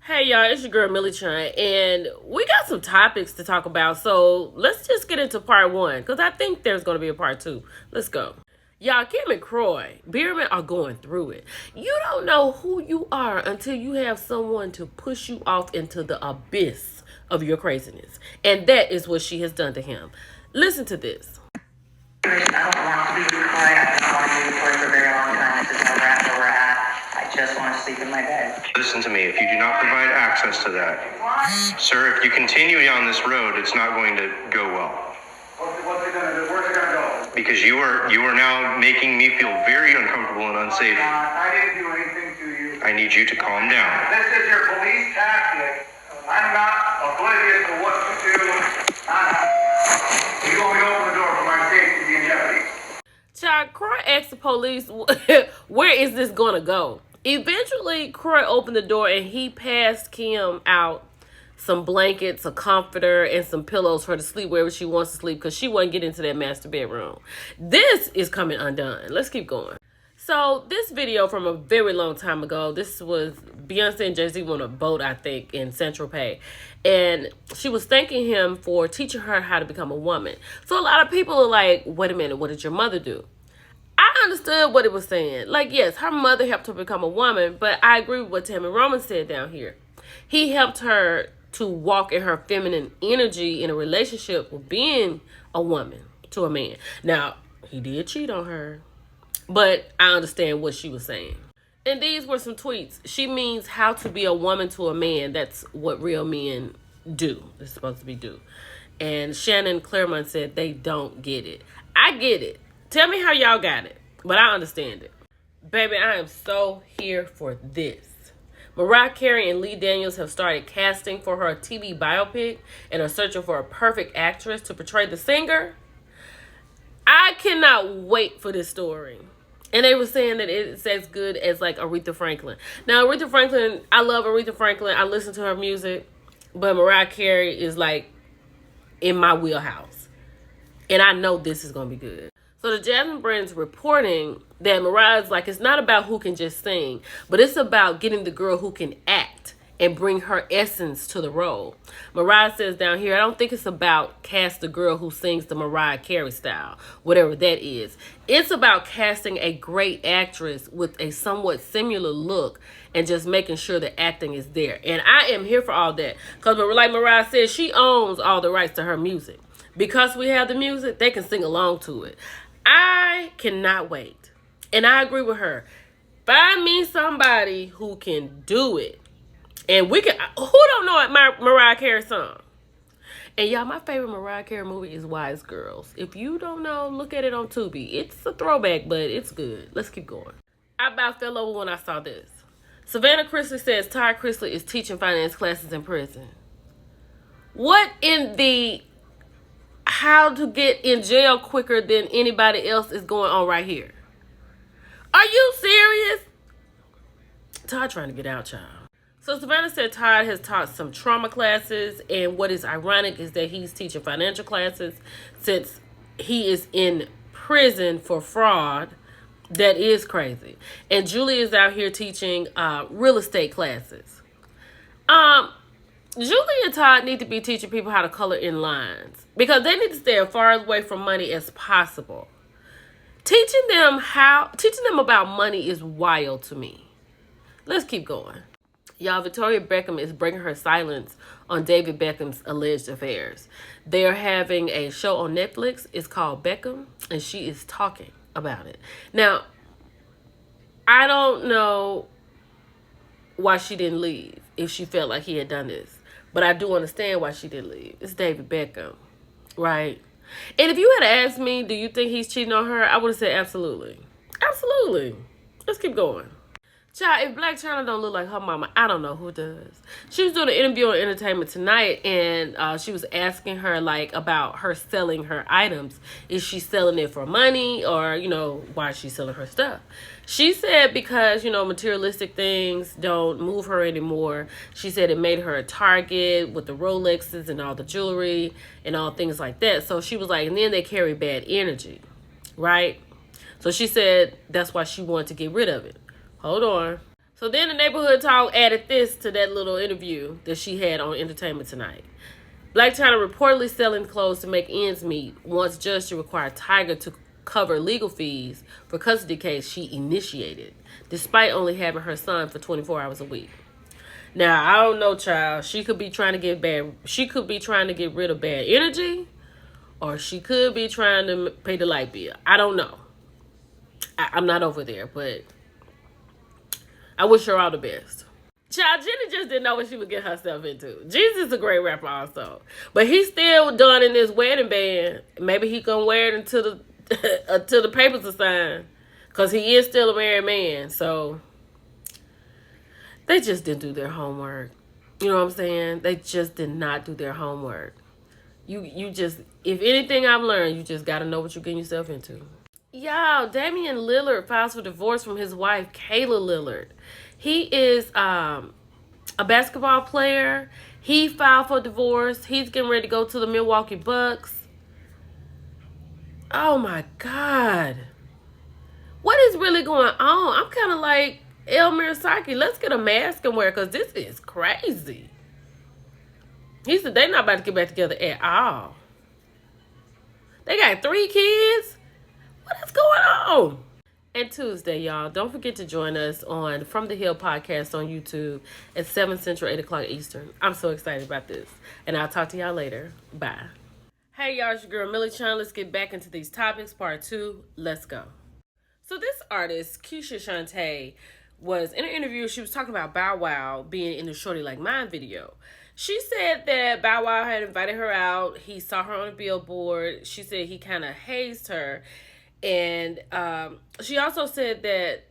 Hey y'all, it's your girl Millie Chan, and we got some topics to talk about. So let's just get into part one, because I think there's going to be a part two. Let's go. Y'all, Kim and Croy Biermann are going through it. You don't know who you are until you have someone to push you off into the abyss of your craziness. And that is what she has done to him. Listen to this. I don't want to be with Croy. I've been calling you for a very long time. This is where we're at. I just want to sleep in my bed. Listen to me. If you do not provide access to that, sir, if you continue on this road, it's not going to go well. What's it gonna do? Where's it gonna go? Because you are now making me feel very uncomfortable and unsafe. I didn't do anything to you. I need you to calm down. This is your police tactic. I'm not oblivious to what you do. You want me to open the door for my safety to be in jeopardy? Child, Croy asked the police, where is this going to go? Eventually, Croy opened the door and he passed Kim out some blankets, a comforter, and some pillows for her to sleep wherever she wants to sleep because she wouldn't get into that master bedroom. This is coming undone. Let's keep going. So this video from a very long time ago, this was Beyonce and Jay-Z on a boat, I think, in Saint-Tropez. And she was thanking him for teaching her how to become a woman. So a lot of people are like, wait a minute, what did your mother do? I understood what it was saying. Like, yes, her mother helped her become a woman, but I agree with what Tammy Roman said down here. He helped her to walk in her feminine energy in a relationship with being a woman to a man. Now, he did cheat on her, but I understand what she was saying. And these were some tweets. She means how to be a woman to a man. That's what real men do. They're supposed to be do. And Shannon Claremont said they don't get it. I get it. Tell me how y'all got it. But I understand it. Baby, I am so here for this. Mariah Carey and Lee Daniels have started casting for her TV biopic and are searching for a perfect actress to portray the singer. I cannot wait for this story. And they were saying that it's as good as like Aretha Franklin. Now, Aretha Franklin, I love Aretha Franklin. I listen to her music. But Mariah Carey is like in my wheelhouse. And I know this is going to be good. So the Jasmine Brand's reporting that Mariah's like, it's not about who can just sing, but it's about getting the girl who can act and bring her essence to the role. Mariah says down here, I don't think it's about cast the girl who sings the Mariah Carey style, whatever that is. It's about casting a great actress with a somewhat similar look and just making sure the acting is there. And I am here for all that. Because like Mariah says, she owns all the rights to her music. Because we have the music, they can sing along to it. I cannot wait. And I agree with her. Find me somebody who can do it. And we can, who don't know my Mariah Carey song? And y'all, my favorite Mariah Carey movie is Wise Girls. If you don't know, look at it on Tubi. It's a throwback, but it's good. Let's keep going. I about fell over when I saw this. Savannah Chrisley says Ty Chrisley is teaching finance classes in prison. What in the how to get in jail quicker than anybody else is going on right here? Are you serious? Todd trying to get out, child. So Savannah said Todd has taught some trauma classes, and what is ironic is that he's teaching financial classes since he is in prison for fraud. That is crazy. And Julie is out here teaching real estate classes. Julie and Todd need to be teaching people how to color in lines because they need to stay as far away from money as possible. Teaching them about money is wild to me. Let's keep going. Y'all, Victoria Beckham is breaking her silence on David Beckham's alleged affairs. They are having a show on Netflix. It's called Beckham, and she is talking about it. Now, I don't know why she didn't leave if she felt like he had done this. But I do understand why she didn't leave. It's David Beckham, right? And if you had asked me, do you think he's cheating on her? I would have said absolutely. Absolutely. Let's keep going. Child, if Blac Chyna don't look like her mama, I don't know who does. She was doing an interview on Entertainment Tonight, and she was asking her, like, about her selling her items. Is she selling it for money, or, why is she selling her stuff? She said because, materialistic things don't move her anymore. She said it made her a target with the Rolexes and all the jewelry and all things like that. So she was like, and then they carry bad energy, right? So she said that's why she wanted to get rid of it. Hold on. So then the Neighborhood Talk added this to that little interview that she had on Entertainment Tonight. Blac Chyna reportedly selling clothes to make ends meet wants judge to require Tyga to cover legal fees for custody case she initiated, despite only having her son for 24 hours a week. Now, I don't know, child. She could be trying to get rid of bad energy, or she could be trying to pay the light bill. I don't know. I'm not over there, but I wish her all the best. Child, Jenny just didn't know what she would get herself into. Jesus is a great rapper also. But he's still done in this wedding band. Maybe he gonna wear it until the papers are signed. Because he is still a married man. So, they just didn't do their homework. You know what I'm saying? They just did not do their homework. You just, if anything I've learned, you just gotta know what you're getting yourself into. Y'all, Damian Lillard files for divorce from his wife, Kayla Lillard. He is a basketball player. He filed for divorce. He's getting ready to go to the Milwaukee Bucks. Oh my God. What is really going on? I'm kind of like Elmer Saki. Let's get a mask and wear, because this is crazy. He said they're not about to get back together at all. They got 3 kids? What is going on? And Tuesday, y'all, don't forget to join us on From the Hill podcast on YouTube at 7 Central, 8 o'clock Eastern. I'm so excited about this. And I'll talk to y'all later. Bye. Hey, y'all, it's your girl, Millie Chan. Let's get back into these topics. Part 2. Let's go. So this artist, Keisha Shantae, was in an interview. She was talking about Bow Wow being in the Shorty Like Mine video. She said that Bow Wow had invited her out. He saw her on a billboard. She said he kind of hazed her. And she also said that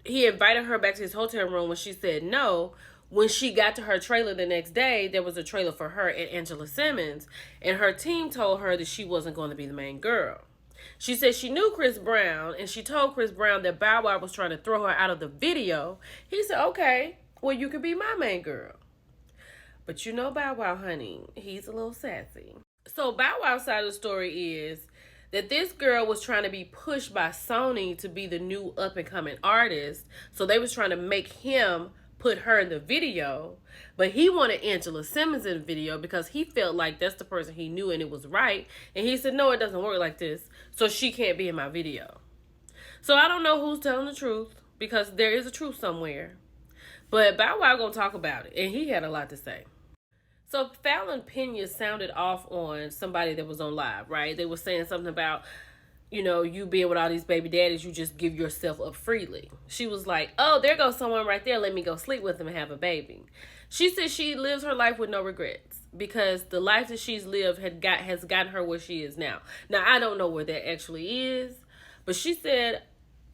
he invited her back to his hotel room when she said no. When she got to her trailer the next day, there was a trailer for her and Angela Simmons. And her team told her that she wasn't going to be the main girl. She said she knew Chris Brown, and she told Chris Brown that Bow Wow was trying to throw her out of the video. He said, okay, well, you can be my main girl. But you know Bow Wow, honey, he's a little sassy. So Bow Wow's side of the story is that this girl was trying to be pushed by Sony to be the new up-and-coming artist. So they was trying to make him put her in the video. But he wanted Angela Simmons in the video because he felt like that's the person he knew and it was right. And he said, no, it doesn't work like this. So she can't be in my video. So I don't know who's telling the truth, because there is a truth somewhere. But Bow Wow gonna talk about it. And he had a lot to say. So Fallon Pena sounded off on somebody that was on live, right? They were saying something about, you know, you being with all these baby daddies, you just give yourself up freely. She was like, oh, there goes someone right there. Let me go sleep with him and have a baby. She said she lives her life with no regrets because the life that she's lived has gotten her where she is now. Now, I don't know where that actually is, but she said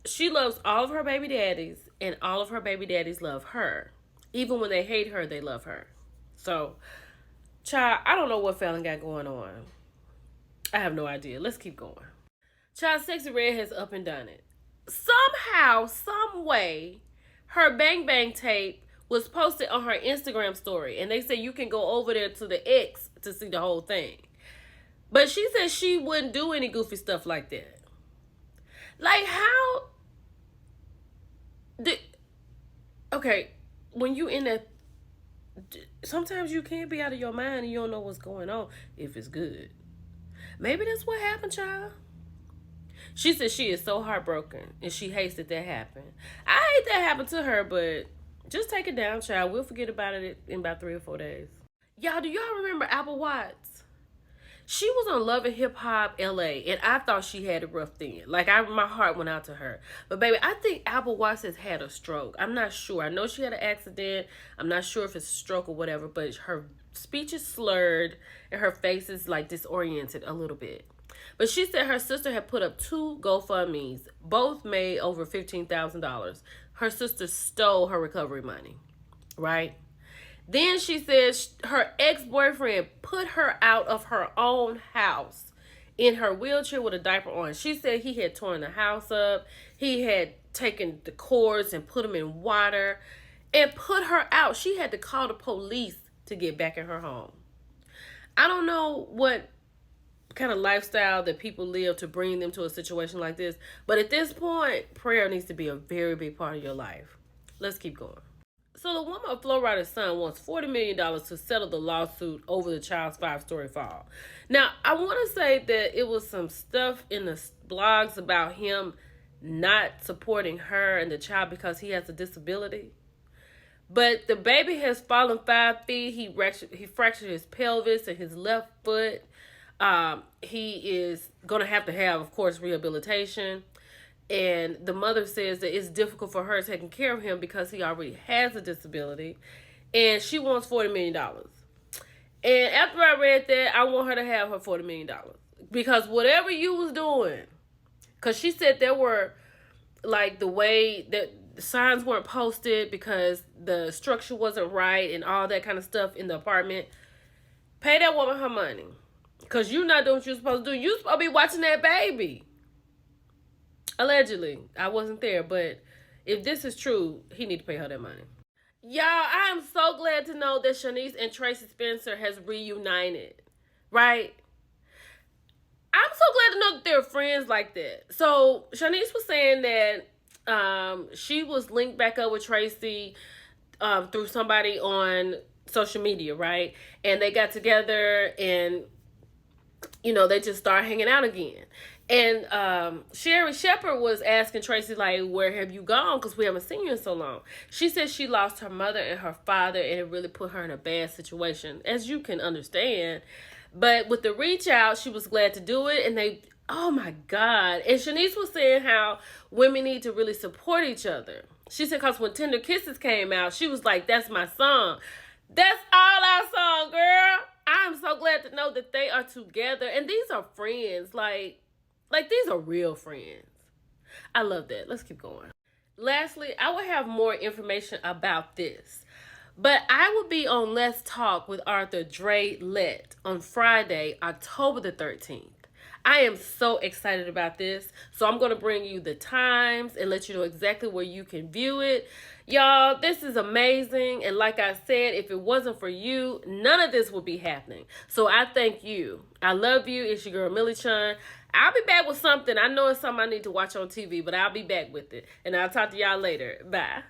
she loves all of her baby daddies and all of her baby daddies love her. Even when they hate her, they love her. So, child, I don't know what Fallon got going on. I have no idea. Let's keep going. Child, Sexy Red has up and done it. Somehow, some way, her Bang Bang tape was posted on her Instagram story. And they say you can go over there to the X to see the whole thing. But she said she wouldn't do any goofy stuff like that. Like, how... Okay, when you in that... Sometimes you can't be out of your mind and you don't know what's going on if it's good. Maybe that's what happened, child. She said she is so heartbroken and she hates that happened. I hate that happened to her, but just take it down, child. We'll forget about it in about 3 or 4 days. Y'all, do y'all remember Apple Watts? She was on Love and Hip Hop LA, and I thought she had a rough then. Like, my heart went out to her. But, baby, I think Apple Watts has had a stroke. I'm not sure. I know she had an accident. I'm not sure if it's a stroke or whatever, but her speech is slurred, and her face is, like, disoriented a little bit. But she said her sister had put up 2 GoFundMes. Both made over $15,000. Her sister stole her recovery money, right? Then she says her ex-boyfriend put her out of her own house in her wheelchair with a diaper on. She said he had torn the house up. He had taken the cords and put them in water and put her out. She had to call the police to get back in her home. I don't know what kind of lifestyle that people live to bring them to a situation like this. But at this point, prayer needs to be a very big part of your life. Let's keep going. So the woman of Flo Rida's son wants $40 million to settle the lawsuit over the child's 5-story fall. Now, I want to say that it was some stuff in the blogs about him not supporting her and the child because he has a disability. But the baby has fallen 5 feet. He fractured his pelvis and his left foot. He is going to have, of course, rehabilitation. And the mother says that it's difficult for her taking care of him because he already has a disability. And she wants $40 million. And after I read that, I want her to have her $40 million. Because whatever you was doing, because she said there were, like, the way that the signs weren't posted because the structure wasn't right and all that kind of stuff in the apartment. Pay that woman her money. Because you're not doing what you're supposed to do. You're supposed to be watching that baby. Allegedly. I wasn't there, but if this is true, he need to pay her that money. Y'all, I am so glad to know that Shanice and Tracy Spencer has reunited. Right? I'm so glad to know that they're friends like that. So, Shanice was saying that she was linked back up with Tracy through somebody on social media, right? And they got together and, you know, they just started hanging out again. And Sherri Shepherd was asking Tracy, like, where have you gone? Because we haven't seen you in so long. She said she lost her mother and her father, and it really put her in a bad situation, as you can understand. But with the reach out, she was glad to do it. And they, oh my God. And Shanice was saying how women need to really support each other. She said, because when Tender Kisses came out, she was like, that's my song. That's all our song, girl. I'm so glad to know that they are together. And these are friends. Like these are real friends. I love that. Let's keep going. Lastly, I will have more information about this. But I will be on Let's Talk with Arthur Dre Lett on Friday, October the 13th. I am so excited about this. So I'm going to bring you the times and let you know exactly where you can view it. Y'all, this is amazing. And like I said, if it wasn't for you, none of this would be happening. So I thank you. I love you. It's your girl, Millie Chun. I'll be back with something. I know it's something I need to watch on TV, but I'll be back with it. And I'll talk to y'all later. Bye.